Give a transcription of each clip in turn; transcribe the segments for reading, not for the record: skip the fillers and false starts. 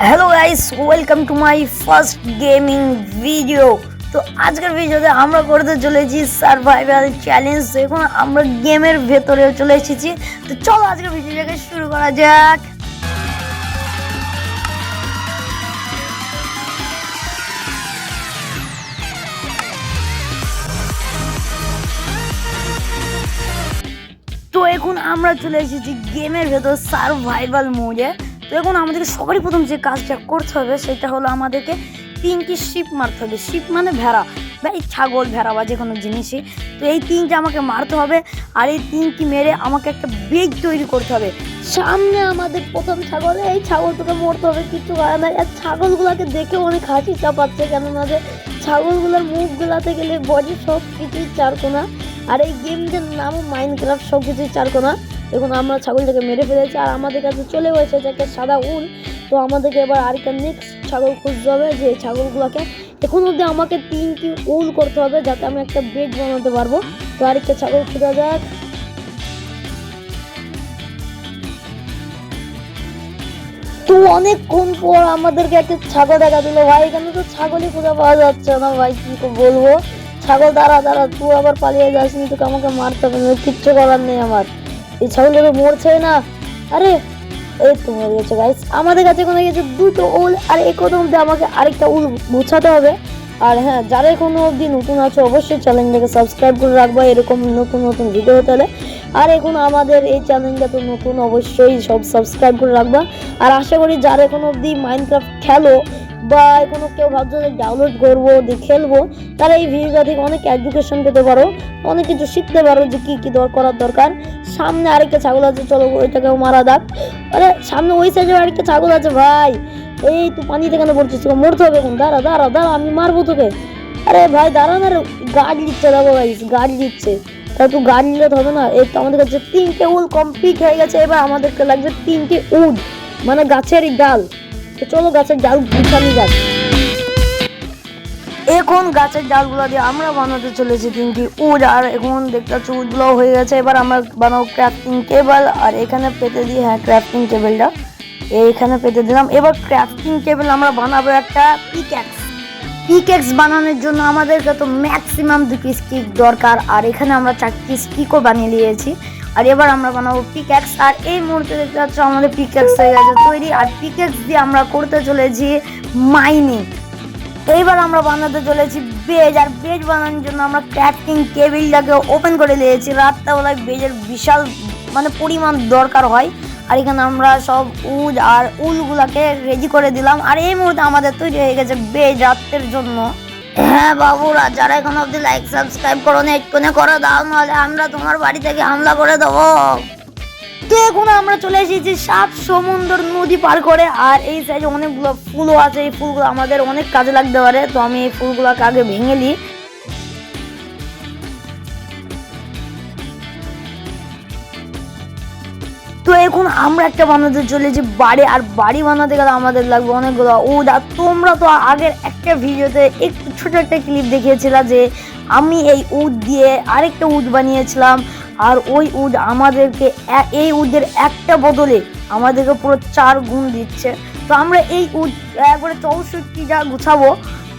Hello guys, welcome to my first gaming video. तो আজকের ভিডিওতে আমরা করতে চলেছি সার্ভাইভাল চ্যালেঞ্জ। এখন আমরা গেমের ভেতরে চলে এসেছি। তো চলো আজকের ভিডিওটাকে শুরু করা যাক। তো এখন আমরা চলে এসেছি গেমের ভেতর সার্ভাইভাল মোডে। তো এখন আমাদেরকে সবারই প্রথম যে কাজটা করতে হবে সেটা হলো আমাদেরকে 3টি শিপ মারতে হবে। শিপ মানে ভেড়া বা এই ছাগল, ভেড়া বা যে কোনো জিনিসই। তো এই 3টা আমাকে মারতে হবে, আর এই 3টি মেরে আমাকে একটা বেজ তৈরি করতে হবে। সামনে আমাদের প্রথম ছাগল, এই ছাগলটাকে মরতে হবে, কিছু করার নাই। আর ছাগলগুলোকে দেখে অনেক হাসি চাপাচ্ছে, কেননা যে ছাগলগুলোর মুখগুলাতে গেলে বডি সব কিছুই চারকোনা, আর এই গেমটার নামও মাইনক্রাফট, সব কিছুই চারকোনা। এখন আমরা ছাগলটাকে মেরে ফেলেছি আর আমাদের কাছে চলে এসেছে একটা সাদা উল। তো আমাদেরকে এবার আরেকটা নেক্সট ছাগল খুঁজতে হবে, যে ছাগলগুলোকে এখন অবধি আমাকে 3টি উল করতে হবে যাতে আমি একটা বেড বানাতে পারবো। তো আরেকটা ছাগল খোঁজা যাক। তো অনেকক্ষণ পর আমাদেরকে একটা ছাগল দেখা দিল। ভাই এখানে তো ছাগলই খুঁজে পাওয়া যাচ্ছে না, ভাই কি বলবো। ছাগল দাঁড়া, তুই আবার পালিয়ে যাসনি, তোকে আমাকে মারতে হবে, কিচ্ছু করার নেই আমার। এই ছাগলগুলো মরছে না। আরে এই তো মরে গেছে গাইস। আমাদের কাছে কোনো গেছে 2টো উল, আর এখনো অবধি আমাকে আরেকটা উল গুছাতে হবে। আর হ্যাঁ, যারা এখনো অবধি নতুন আছে অবশ্যই চ্যানেলটাকে সাবস্ক্রাইব করে রাখবা এরকম নতুন নতুন ভিডিও হতে হলে। আর এখন আমাদের এই চ্যানেলটা তো নতুন, অবশ্যই সব সাবস্ক্রাইব করে রাখবা। আর আশা করি যারা এখনো অবধি মাইনক্রাফট খেলো বা এখনো কেউ ভাবছো যে ডাউনলোড করবো দিয়ে খেলবো, তারা এই ভিডিওটা থেকে অনেক এডুকেশন পেতে পারো, অনেক কিছু শিখতে পারো যে কি কি করার দরকার। সামনে আরেকটা ছাগল আছে, চলো ওইটাকেও মারা দাক। আরে সামনে ওই সাইডে আরেকটা ছাগল আছে ভাই। এই তুই পানিতে কেন পড়ছিস? তোকে মরতে হবে এখন। দাঁড়া দাঁড়া দাঁড়া, আমি মারবো তোকে। আরে ভাই দাঁড়া না রে, গাড়ি দিচ্ছে, দেখো গাইস গাড়ি দিচ্ছে। তা তুই গাড়ি নিলে হবে না। এই তো আমাদের কাছে 3টে উল কমপ্লিট হয়ে গেছে। এবার আমাদেরকে লাগবে 3টে উড, মানে গাছেরই ডাল। তো চলো গাছের ডাল গুছানো যাক। এখন গাছের ডালগুলো দিয়ে আমরা বানাতে চলেছি 3টি উড। আর এখন দেখতে পাচ্ছি উডগুলো হয়ে গেছে। এবার আমরা বানাবো ক্রাফটিং টেবিল, আর এখানে পেতে দিই, হ্যাঁ ক্রাফটিং টেবিলটা এইখানে পেতে দিলাম। এবার ক্রাফটিং টেবিল আমরা বানাবো একটা পিক্যাক্স বানানোর জন্য আমাদেরকে তো ম্যাক্সিমাম 2টি স্টিক দরকার, আর এখানে আমরা 4টি স্টিকও বানিয়ে নিয়েছি। আর এবার আমরা বানাবো পিক্যাক্স। আর এই মুহূর্তে দেখতে পাচ্ছ আমাদের পিক্যাক্স হয়ে গেছে তৈরি। আর পিক্যাক্স দিয়ে আমরা করতে চলেছি মাইনিং। এইবার আমরা বানাতে চলেছি বেজ। আর বেজ বানানোর জন্য আমরা ক্রাফটিং টেবিলটাকে ওপেন করে নিয়েছি। রাত্রেবেলায় বেজের বিশাল মানে পরিমাণ দরকার হয়। আর এখানে আমরা সব উড আর উলগুলাকে রেডি করে দিলাম। আর এই মুহূর্তে আমাদের তৈরি হয়ে গেছে বেজ রাত্রের জন্য। হ্যাঁ বাবুরা, যারা এখন অব্দি লাইক সাবস্ক্রাইব করো না, এক্ষুনি করে দাও, নাহলে আমরা তোমার বাড়ি থেকে হামলা করে দেবো। তো এখন আমরা চলে এসেছি 7 সমুদ্র নদী পার করে। আর এই সাইডে অনেকগুলো ফুলও আছে, এই ফুলগুলো আমাদের অনেক কাজে লাগতে পারে। তো আমি এই ফুলগুলোকে আগে ভেঙে নিই। তো এখন আমরা একটা বানাতে চলেছি বাড়ি। আর বাড়ি বানাতে গেলে আমাদের লাগবে অনেকগুলো উড। আর তোমরা তো আগের একটা ভিডিওতে একটু ছোট একটা ক্লিপ দেখিয়েছিল যে আমি এই উড দিয়ে আরেকটা উড বানিয়েছিলাম। আর ওই উড আমাদেরকে এই উডের একটা বদলে আমাদেরকে পুরো 4 গুণ দিচ্ছে। তো আমরা এই উড একবারে 64টা গুছাবো।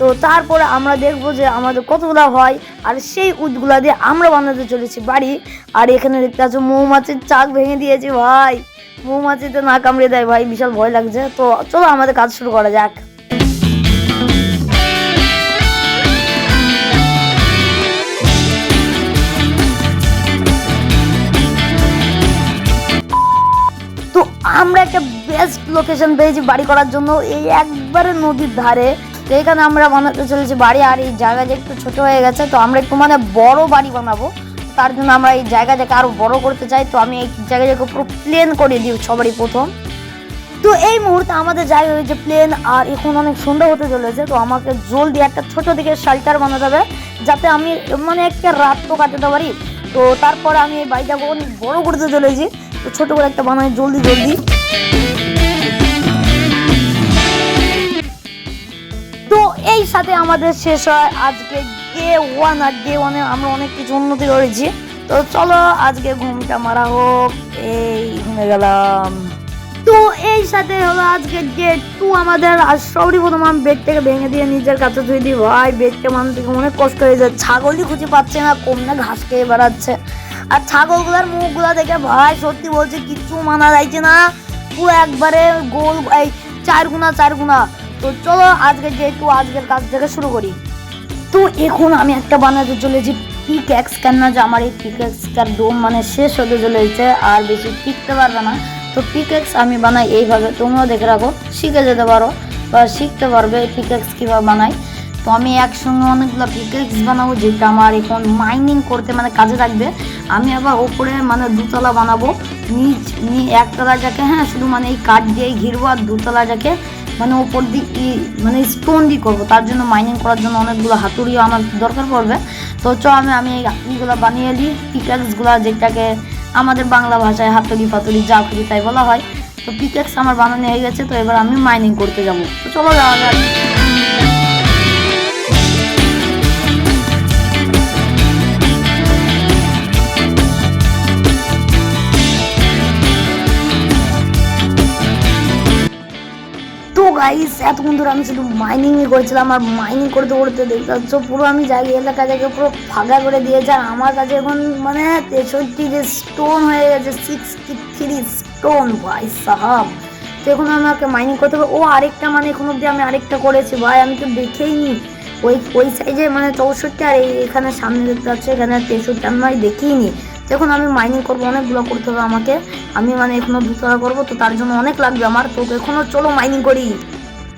তো তারপরে আমরা দেখবো যে আমাদের কতগুলো হয়। আর সেই উডগুলা দিয়ে আমরা বানাতে চলেছি বাড়ি। আর এখানে দেখতে পাচ্ছ মৌমাছির চাক ভেঙে দিয়েছি ভাই। মৌমাছিতে না কামড়ে দেয় ভাই, বিশাল ভয় লাগছে। তো চলো আমাদের কাজ শুরু করা যাক। তো আমরা একটা বেস্ট লোকেশন পেয়েছি বাড়ি করার জন্য, এই একবারে নদীর ধারে। তো এখানে আমরা বানাতে চলেছি বাড়ি। আর এই জায়গাটা একটু ছোট হয়ে গেছে, তো আমরা একটু মানে বড় বাড়ি বানাবো। তার জন্য আমরা এই জায়গাটাকে আরো বড় করতে চাই। তো আমি এই জায়গাটাকে পুরো প্লেন করে দিই সবারই প্রথম। তো এই মুহূর্তে আমাদের জায়গা হয়েছে প্লেন। আর এখন অনেক সুন্দর হতে চলেছে। তো আমাকে জলদি একটা ছোট দিকে শেল্টার বানাতে হবে, যাতে আমি মানে একটা রাত তো কাটাতে পারি। তো তারপরে আমি এই বাড়িটাকে অনেক বড় করতে চলেছি। তো ছোট করে একটা বানাই জলদি। তো এই সাথে আমাদের শেষ হয় আজকে ডে 1। আর ডে 1-এ আমরা অনেক কিছু উন্নতি করেছি। তো চলো আজকে ঘুমটা মারা হোক। এই ঘুমে গেলাম। তো এই সাথে হলো আজকে ডে 2 আমাদের। আর সর্বপ্রথম আমি বেডটাকে ভেঙে দিয়ে নিজের কাছে ধুয়ে দিই। ভাই বেডটা মানুষ থেকে অনেক কষ্ট হয়ে যায়, ছাগলই খুঁজে পাচ্ছে না, কমনে ঘাস খেয়ে বেড়াচ্ছে। আর ছাগলগুলার মুখগুলা দেখে ভাই সত্যি বলছি কিচ্ছু মানা যাইছে না, পুরো একবারে গোল এই 4 গুণা 4 গুণা। তো চলো আজকে ডে 2 আজকের কাজ থেকে শুরু করি। তো এখন আমি একটা বানাতে চলেছি পিকঅ্যাক্স, কেন না যে আমার এই পিকঅ্যাক্সটার দম মানে শেষ হতে চলেছে, আর বেশি টিকতে পারবে না। তো পিকঅ্যাক্স আমি বানাই এইভাবে, তোমরাও দেখে রাখো, শিখে যেতে পারো বা শিখতে পারবে পিকঅ্যাক্স কীভাবে বানাই। তো আমি একসঙ্গে অনেকগুলো পিকঅ্যাক্স বানাবো, যেটা আমার এখন মাইনিং করতে মানে কাজে লাগবে। আমি আবার ওপরে মানে দুতলা বানাবো, একতলা যাকে হ্যাঁ শুধু মানে এই কাঠ দিয়েই ঘিরবো, আর দুতলা যাকে মানে ওপর দিকে মানে স্টোন দিয়ে করবো। তার জন্য মাইনিং করার জন্য অনেকগুলো হাতুড়িও আমার দরকার পড়বে। তো আমি এই হাতুড়িগুলো বানিয়ে নিই, পিকঅ্যাক্সগুলো যেটাকে আমাদের বাংলা ভাষায় হাতুড়ি ফাতুড়ি যা খুঁজি তাই বলা হয়। তো পিকঅ্যাক্স আমার বানানো হয়ে গেছে, তো এবার আমি মাইনিং করতে যাব। তো চলো যাওয়া যাক। তো গাইস এতক্ষণ ধরে আমি শুধু মাইনিংই করেছিলাম, আর মাইনিং করতে করতে দেখতে পাচ্ছ পুরো আমি যাই এলাকাটাকে পুরো ফাঁকা করে দিয়েছে। আর আমার কাছে এখন মানে 63 যে স্টোন হয়ে গেছে, 63 স্টোন ভাই সাহাব। তো এখন আমাকে মাইনিং করতে হবে। ও আরেকটা মানে এখন অব্দি আমি আরেকটা করেছি ভাই, আমি তো দেখেই নি ওই সাইজে মানে 64, আর এখানে সামনে দেখতে পাচ্ছ এখানে 63, আমি দেখিই নি। দেখুন আমি মাইনিং করবো, অনেকগুলো করতে হবে আমাকে। আমি মানে এখনো দুতলা করবো, তো তার জন্য অনেক লাগবে আমার। তো এখনো চলো মাইনিং করি।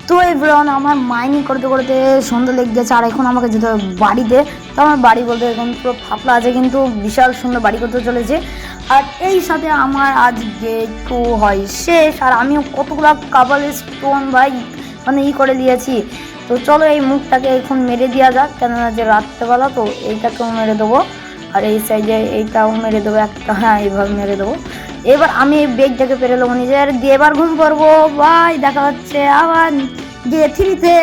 তো এভরিওয়ান আমার মাইনিং করতে করতে সন্ধ্যা লেগে গেছে, আর এখন আমাকে যেতে হবে বাড়িতে। তো আমার বাড়ি বলতে এখন পুরো ফাপলা আছে, কিন্তু বিশাল সুন্দর বাড়ি করতে চলেছে। আর এই সাথে আমার আজকে একটু হয় শেষ, আর আমিও কতগুলো কাবাল স্টোন ভাই মানে করে দিয়েছি। তো চলো এই মুখটাকে এখন মেরে দেওয়া যাক, কেননা যে রাত্রেবেলা তো এইটাকেও মেরে দেবো, আর এই সাইডে এইটাও মেরে দেবো একটা, হ্যাঁ এইভাবে মেরে দেবো। এবার আমি এই বেগটাকে পেরে নেবো নিজের দিয়ে, এবার ঘুম পড়বো। ভাই দেখা হচ্ছে আবার ডে 3-তে।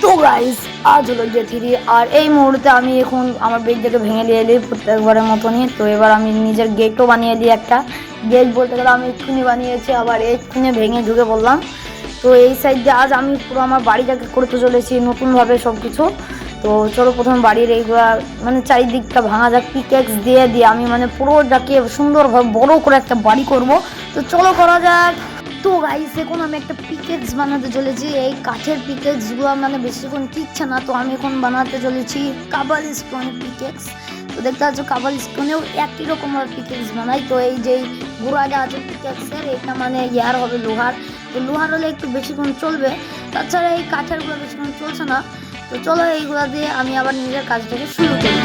তো গাইস আজ হলো ডে 3, আর এই মুহূর্তে আমি এখন আমার বেগটাকে ভেঙে দিয়ে এলি প্রত্যেকবারের মতনই। তো এবার আমি নিজের গেটও বানিয়ে দিই, একটা গেট বলতে গেলে আমি এক্ষুনি বানিয়েছি, আবার এক্ষুনি ভেঙে ঢুকে পড়লাম। তো এই সাইড দিয়ে আজ আমি পুরো আমার বাড়িটাকে করতে চলেছি নতুনভাবে সব কিছু। তো চলো প্রথমে বাড়ির এইগুলা মানে চারিদিকটা ভাঙা যাক, পিকঅ্যাক্স দিয়ে আমি মানে পুরোটাকে সুন্দরভাবে বড় করে একটা বাড়ি করব। তো চলো করা যাক। তো গাইস এখন আমি একটা পিকঅ্যাক্স বানাতে চলেছি। এই কাঠের পিকঅ্যাক্সগুলো মানে বেশিক্ষণ টিকছে না, তো আমি এখন বানাতে চলেছি কাবাল স্টোনের পিকঅ্যাক্স। তো দেখতে পাচ্ছ কাবাল স্টোনেও একই রকম পিকঅ্যাক্স বানাই। তো এই যে গোড়াটা আছে পিকঅ্যাক্সের, এটা মানে ইয়ার হবে লোহার। তো লোহার হলে একটু বেশিক্ষণ চলবে, তাছাড়া এই কাঠেরগুলো বেশিক্ষণ চলছে না। তো চলো এইগুলা দিয়ে আমি আবার নিজের কাজটাকে শুরু করি।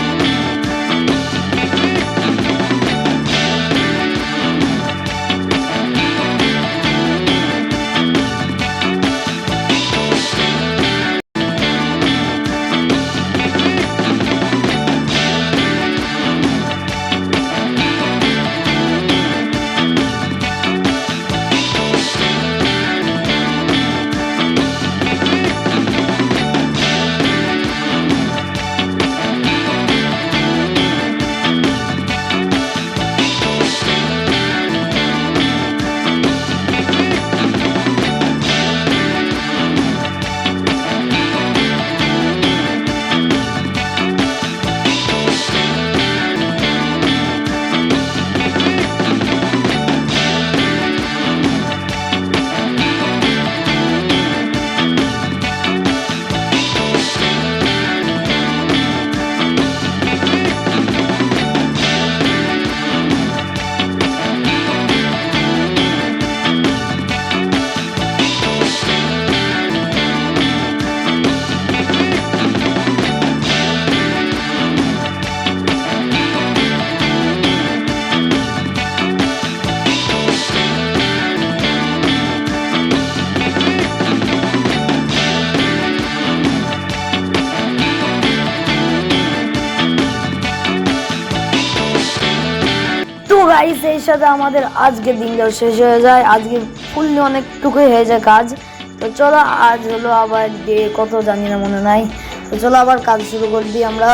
গাইস এই সাথে আমাদের আজকের দিনটাও শেষ হয়ে যায়, আজকে ফুললি অনেকটুকুই হয়ে যায় কাজ। তো চলো আজ হলো আবার ডে কত জানি না, মনে নাই। তো চলো আবার কাজ শুরু করে দিই আমরা।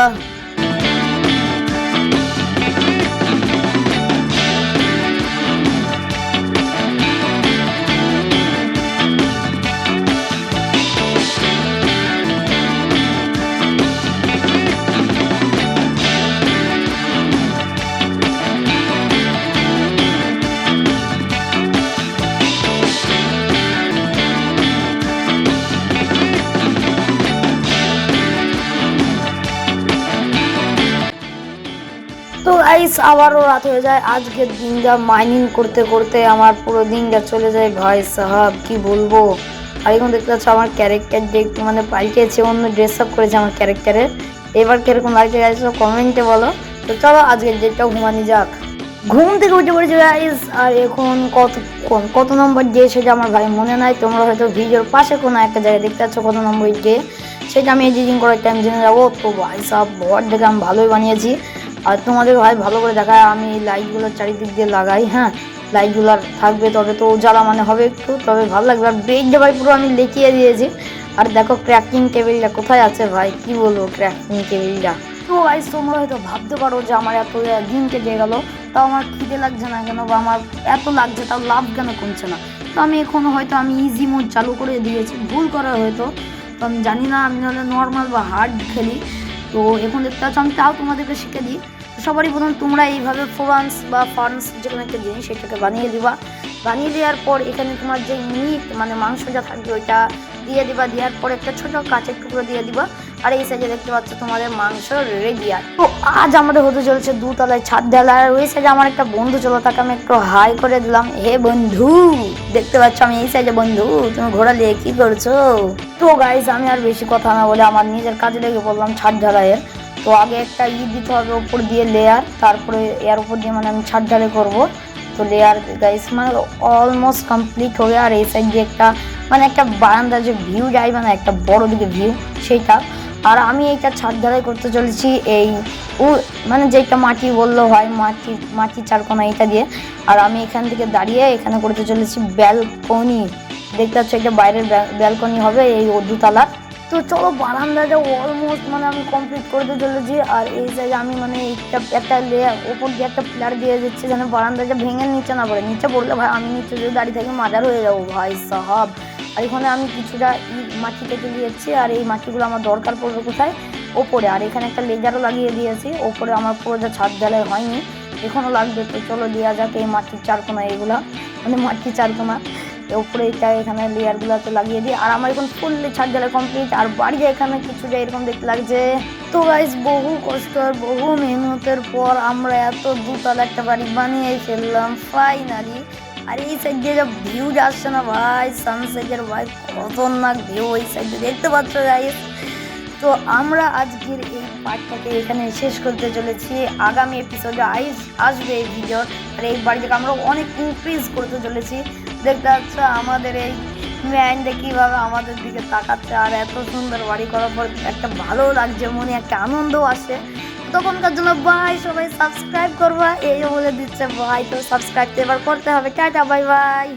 আবারও রাত হয়ে যায়। আজকের দিনটা মাইনিং করতে করতে আমার পুরো দিনটা চলে যায় ভাই সাহাব, কি বলবো। আর এখন দেখতে পাচ্ছ আমার ক্যারেক্টারটা একটু মানে পাল্টেছে, অন্য ড্রেস আপ করেছে আমার ক্যারেক্টারের। এবার কিরকম লাগছে গাইস কমেন্টে বলো। তো চলো আজকের ডেটটা ঘুমানি যাক। ঘুম থেকে উঠে পড়েছে গাইস, আর এখন কত নম্বর ডে সেটা আমার ভাই মনে নাই। তোমরা হয়তো ভিডিওর পাশে কোনো একটা জায়গায় দেখতে পাচ্ছ কত নম্বর ডে, সেটা আমি এডিটিং করার টাইম জেনে যাবো। তো ভাই সব বট দেখে আমি ভালোই বানিয়েছি। আর তোমাদের ভাই ভালো করে দেখায়, আমি লাইটগুলো চারিদিক দিয়ে লাগাই। হ্যাঁ, লাইটগুলো থাকবে তবে তো উজালা মানে হবে একটু, তবে ভালো লাগবে। আর বেডটা ভাই পুরো আমি লেখিয়ে দিয়েছি। আর দেখো ক্র্যাফটিং টেবিলটা কোথায় আছে ভাই, কি বলবো ক্র্যাফটিং টেবিলটা। তো গাইস তোমরা হয়তো ভাবতে পারো যে আমার এত দিন কেটে গেল তাও আমার খিদে লাগছে না কেন, বা আমার এত লাগছে তাও লাভ কেন কমছে না। তো আমি এখন হয়তো আমি ইজি মোড চালু করে দিয়েছি, ভুল করা হয়তো। তো আমি জানি না, আমি নাহলে নর্মাল বা হার্ড খেলি। তো এখন দেখতে পাচ্ছ আমি তাও তোমাদেরকে শিখে দিই। সবারই প্রথম তোমরা এইভাবে ফোরান্স বা ফার্নস যে কোনো একটা জিনিস সেটাকে বানিয়ে দিবা। বানিয়ে দেওয়ার পর এখানে তোমার যে মিট মানে মাংস যা থাকবে ওইটা দিয়ে দিবা। দেওয়ার পর একটা ছোট কাঁচের টুকরো দিয়ে দিবা। আর এই সাইডে দেখতে পাচ্ছ তোমাদের মাংস রেডি। আর তো আজ আমাদের হতে চলছে দুতলায় ছাদ ঢালা। আর ওই সাইডে আমার একটা বন্ধু চলো, তাকে আমি একটু হাই করে দিলাম। হে বন্ধু, দেখতে পাচ্ছ আমি এই সাইডে। বন্ধু তুমি ঘোড়া নিয়ে কি করছো? তো গাইস আমি আর বেশি কথা না বলে আমার নিজের কাজে লেগে পড়লাম ছাদ ঢালাইয়ের। তো আগে একটা দিতে হবে ওপর দিয়ে লেয়ার, তারপরে এর উপর দিয়ে মানে আমি ছাদ ঢালাই করবো। তো লেয়ার গাইস মানে অলমোস্ট কমপ্লিট হবে। আর এই সাইড দিয়ে একটা মানে একটা বারান্দার যে ভিউ যাইবে না, একটা বড় দিকে ভিউ সেইটা। আর আমি এইটা ছাদ ঢালাই করতে চলেছি এই মানে যেটা মাটি বললো হয়, মাটি চারকোনা এটা দিয়ে। আর আমি এখান থেকে দাঁড়িয়ে এখানে করতে চলেছি ব্যালকনি। দেখতে পাচ্ছ এটা বাইরের ব্যালকনি হবে এই দুতলার। তো চলো বারান্দাটা অলমোস্ট মানে আমি কমপ্লিট করতে চলেছি। আর এই সাইডে আমি মানে একটা লেয়ার ওপর দিয়ে একটা প্লার দিয়ে দিচ্ছি যেন বারান্দাটা ভেঙে নিচে না পড়ে। নিচে পড়লে ভাই আমি নিচে যদি দাঁড়িয়ে থাকি মাজার হয়ে যাবো ভাই সাহাব। আর এখানে আমি কিছুটা মাটি কেটে দিয়েছি। আর এই মাটিগুলো আমার দরকার পড়বে কোথায়, ওপরে। আর এখানে একটা লেজারও লাগিয়ে দিয়েছি ওপরে। আমার পুরো যা ছাদ ঢালাই হয়নি, এখনও লাগবে। তো চলো দেওয়া যাক এই মাটির চারকোনা, এইগুলা মানে মাটির চারকোনা উপরে এটা এখানে লেয়ারগুলোতে লাগিয়ে দিই। আর আমার এখন ফুললি ছাদ ঢালাই কমপ্লিট। আর বাড়িতে এখানে কিছুটা এরকম দেখতে লাগছে। তো গাইস বহু কষ্ট আর বহু মেহনতের পর আমরা এত দুতলা একটা বাড়ি বানিয়ে ফেললাম ফাইনালি। আর এই সাইড দিয়ে যা ভিউ আসছে না ভাই, সানসেটের ভাই খতরনাক ভিউ ওই সাইডে দেখতে পাচ্ছ গাইস। তো আমরা আজকের এই পার্টটাকে এখানে শেষ করতে চলেছি। আগামী এপিসোডে আসবে এই ভিডিওর। আর এই বাড়িটাকে আমরা অনেক ইনক্রিজ করতে চলেছি। দেখতে পাচ্ছ আমাদের এই ম্যানটা কীভাবে আমাদের দিকে তাকাচ্ছে। আর এত সুন্দর বাড়ি করার পর একটা ভালো লাগছে, মনে একটা আনন্দও আসে। তখনকার জন্য ভাই সবাই সাবস্ক্রাইব করবা এই বলে দিচ্ছে ভাই। তো সাবস্ক্রাইব তো এবার করতে হবে। Tata bye bye.